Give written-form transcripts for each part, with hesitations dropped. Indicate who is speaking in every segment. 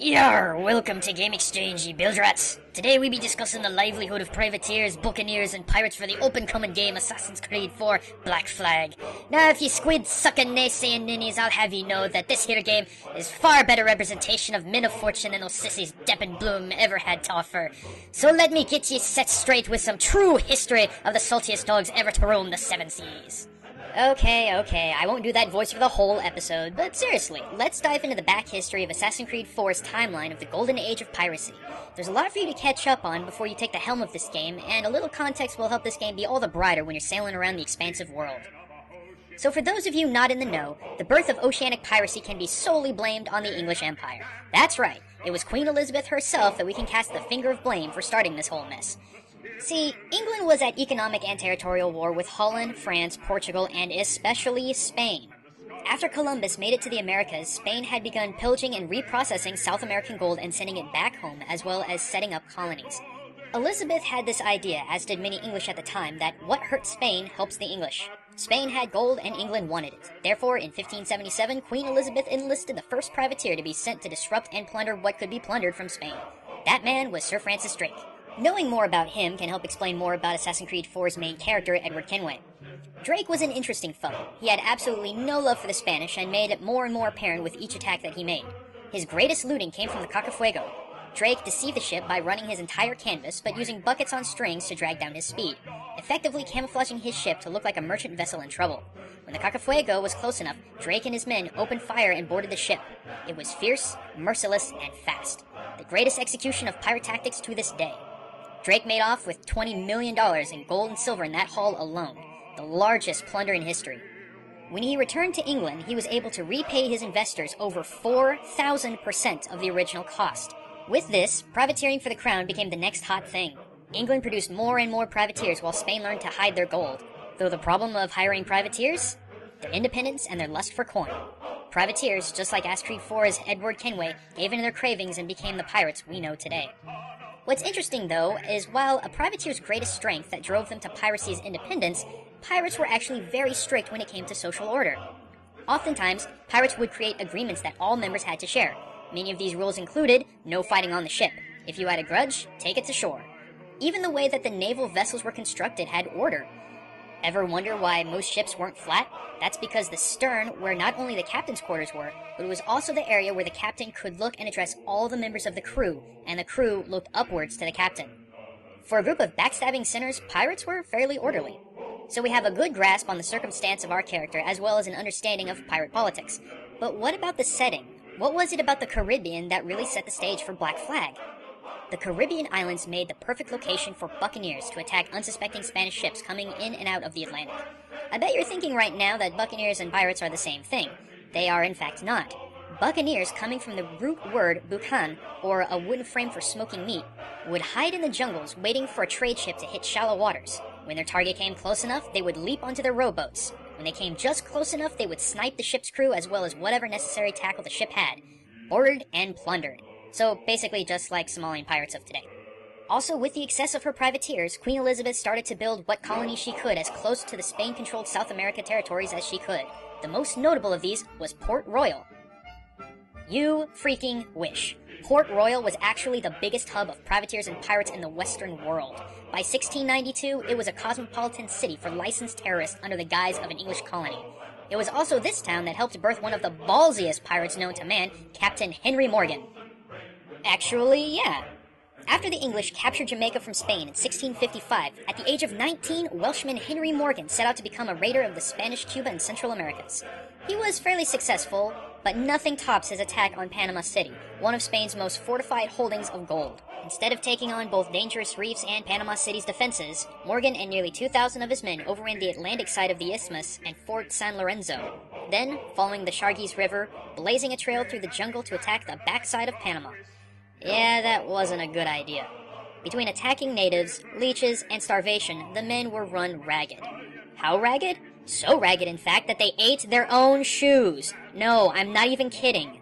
Speaker 1: Yar, welcome to Game Exchange, ye bilge-rats. Today we be discussing the livelihood of privateers, buccaneers, and pirates for the open-coming game Assassin's Creed 4 Black Flag. Now, if ye squid-sucking naysaying ninnies, I'll have ye know that this here game is far better representation of men of fortune than those sissies Depp and Bloom ever had to offer. So let me get ye set straight with some true history of the saltiest dogs ever to roam the seven seas. Okay, I won't do that voice for the whole episode, but seriously, let's dive into the back history of Assassin's Creed 4's timeline of the golden age of piracy. There's a lot for you to catch up on before you take the helm of this game, and a little context will help this game be all the brighter when you're sailing around the expansive world. So for those of you not in the know, the birth of oceanic piracy can be solely blamed on the English Empire. That's right, it was Queen Elizabeth herself that we can cast the finger of blame for starting this whole mess. See, England was at economic and territorial war with Holland, France, Portugal, and especially Spain. After Columbus made it to the Americas, Spain had begun pillaging and reprocessing South American gold and sending it back home, as well as setting up colonies. Elizabeth had this idea, as did many English at the time, that what hurts Spain helps the English. Spain had gold and England wanted it. Therefore, in 1577, Queen Elizabeth enlisted the first privateer to be sent to disrupt and plunder what could be plundered from Spain. That man was Sir Francis Drake. Knowing more about him can help explain more about Assassin's Creed 4's main character, Edward Kenway. Drake was an interesting fellow. He had absolutely no love for the Spanish and made it more and more apparent with each attack that he made. His greatest looting came from the Cacafuego. Drake deceived the ship by running his entire canvas, but using buckets on strings to drag down his speed, effectively camouflaging his ship to look like a merchant vessel in trouble. When the Cacafuego was close enough, Drake and his men opened fire and boarded the ship. It was fierce, merciless, and fast. The greatest execution of pirate tactics to this day. Drake made off with $20 million in gold and silver in that haul alone, the largest plunder in history. When he returned to England, he was able to repay his investors over 4,000% of the original cost. With this, privateering for the crown became the next hot thing. England produced more and more privateers while Spain learned to hide their gold. Though the problem of hiring privateers? Their independence and their lust for coin. Privateers, just like Assassin's Creed 4's Edward Kenway, gave in to their cravings and became the pirates we know today. What's interesting, though, is while a privateer's greatest strength that drove them to piracy's independence, pirates were actually very strict when it came to social order. Oftentimes, pirates would create agreements that all members had to share. Many of these rules included no fighting on the ship. If you had a grudge, take it to shore. Even the way that the naval vessels were constructed had order. Ever wonder why most ships weren't flat? That's because the stern, where not only the captain's quarters were, but it was also the area where the captain could look and address all the members of the crew, and the crew looked upwards to the captain. For a group of backstabbing sinners, pirates were fairly orderly. So we have a good grasp on the circumstance of our character, as well as an understanding of pirate politics. But what about the setting? What was it about the Caribbean that really set the stage for Black Flag? The Caribbean islands made the perfect location for buccaneers to attack unsuspecting Spanish ships coming in and out of the Atlantic. I bet you're thinking right now that buccaneers and pirates are the same thing. They are in fact not. Buccaneers, coming from the root word bucan, or a wooden frame for smoking meat, would hide in the jungles waiting for a trade ship to hit shallow waters. When their target came close enough, they would leap onto their rowboats. When they came just close enough, they would snipe the ship's crew as well as whatever necessary tackle the ship had. Boarded and plundered. So basically just like Somalian pirates of today. Also, with the excess of her privateers, Queen Elizabeth started to build what colonies she could as close to the Spain-controlled South America territories as she could. The most notable of these was Port Royal. You freaking wish. Port Royal was actually the biggest hub of privateers and pirates in the Western world. By 1692, it was a cosmopolitan city for licensed terrorists under the guise of an English colony. It was also this town that helped birth one of the ballsiest pirates known to man, Captain Henry Morgan. Actually, yeah. After the English captured Jamaica from Spain in 1655, at the age of 19, Welshman Henry Morgan set out to become a raider of the Spanish Cuba and Central Americas. He was fairly successful, but nothing tops his attack on Panama City, one of Spain's most fortified holdings of gold. Instead of taking on both dangerous reefs and Panama City's defenses, Morgan and nearly 2,000 of his men overran the Atlantic side of the isthmus and Fort San Lorenzo. Then, following the Chargues River, blazing a trail through the jungle to attack the backside of Panama. Yeah, that wasn't a good idea. Between attacking natives, leeches, and starvation, the men were run ragged. How ragged? So ragged, in fact, that they ate their own shoes. No, I'm not even kidding.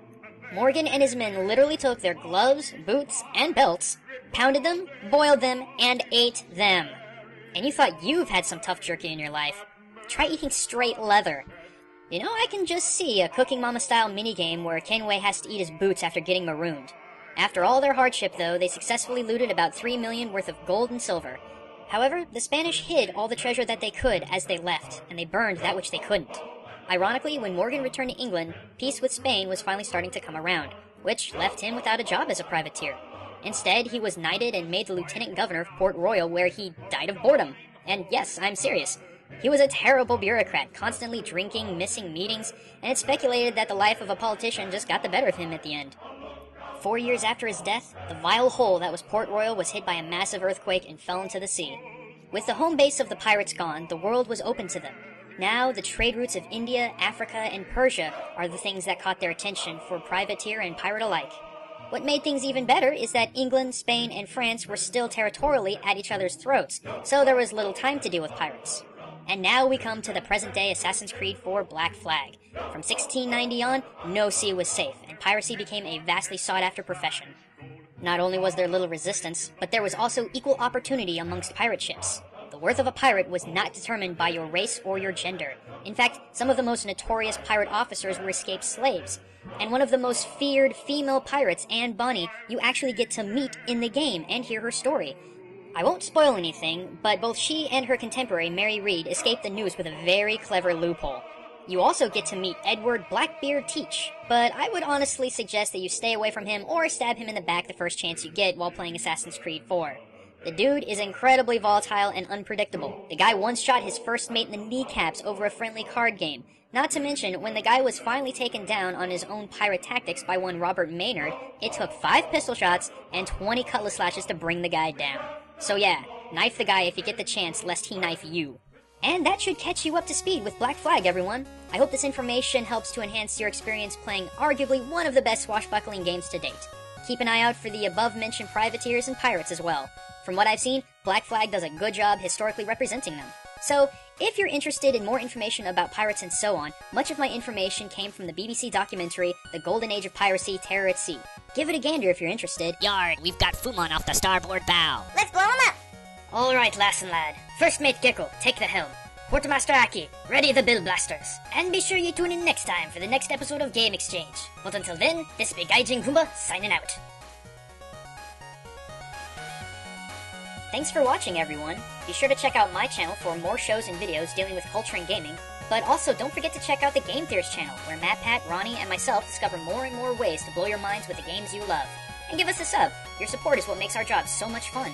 Speaker 1: Morgan and his men literally took their gloves, boots, and belts, pounded them, boiled them, and ate them. And you thought you've had some tough jerky in your life. Try eating straight leather. You know, I can just see a Cooking Mama-style minigame where Kenway has to eat his boots after getting marooned. After all their hardship, though, they successfully looted about 3 million worth of gold and silver. However, the Spanish hid all the treasure that they could as they left, and they burned that which they couldn't. Ironically, when Morgan returned to England, peace with Spain was finally starting to come around, which left him without a job as a privateer. Instead, he was knighted and made the lieutenant governor of Port Royal, where he died of boredom. And yes, I'm serious. He was a terrible bureaucrat, constantly drinking, missing meetings, and it's speculated that the life of a politician just got the better of him at the end. 4 years after his death, the vile hole that was Port Royal was hit by a massive earthquake and fell into the sea. With the home base of the pirates gone, the world was open to them. Now, the trade routes of India, Africa, and Persia are the things that caught their attention for privateer and pirate alike. What made things even better is that England, Spain, and France were still territorially at each other's throats, so there was little time to deal with pirates. And now we come to the present-day Assassin's Creed 4 Black Flag. From 1690 on, no sea was safe, and piracy became a vastly sought-after profession. Not only was there little resistance, but there was also equal opportunity amongst pirate ships. The worth of a pirate was not determined by your race or your gender. In fact, some of the most notorious pirate officers were escaped slaves. And one of the most feared female pirates, Anne Bonny, you actually get to meet in the game and hear her story. I won't spoil anything, but both she and her contemporary, Mary Read, escaped the news with a very clever loophole. You also get to meet Edward Blackbeard Teach, but I would honestly suggest that you stay away from him or stab him in the back the first chance you get while playing Assassin's Creed 4. The dude is incredibly volatile and unpredictable. The guy once shot his first mate in the kneecaps over a friendly card game. Not to mention, when the guy was finally taken down on his own pirate tactics by one Robert Maynard, it took 5 pistol shots and 20 cutlass slashes to bring the guy down. So yeah, knife the guy if you get the chance, lest he knife you. And that should catch you up to speed with Black Flag, everyone. I hope this information helps to enhance your experience playing arguably one of the best swashbuckling games to date. Keep an eye out for the above-mentioned privateers and pirates as well. From what I've seen, Black Flag does a good job historically representing them. So, if you're interested in more information about pirates and so on, much of my information came from the BBC documentary, The Golden Age of Piracy, Terror at Sea. Give it a gander if you're interested.
Speaker 2: Yard, we've got Fumon off the starboard bow.
Speaker 3: Let's blow him up!
Speaker 1: Alright, lass and lad. First mate Gecko, take the helm. Quartermaster Aki, ready the bill blasters. And be sure you tune in next time for the next episode of Game Exchange. But until then, this be Gaijin Goomba signing out. Thanks for watching, everyone. Be sure to check out my channel for more shows and videos dealing with culture and gaming. But also, don't forget to check out the Game Theorists channel, where Matt, Pat, Ronnie, and myself discover more and more ways to blow your minds with the games you love. And give us a sub. Your support is what makes our job so much fun.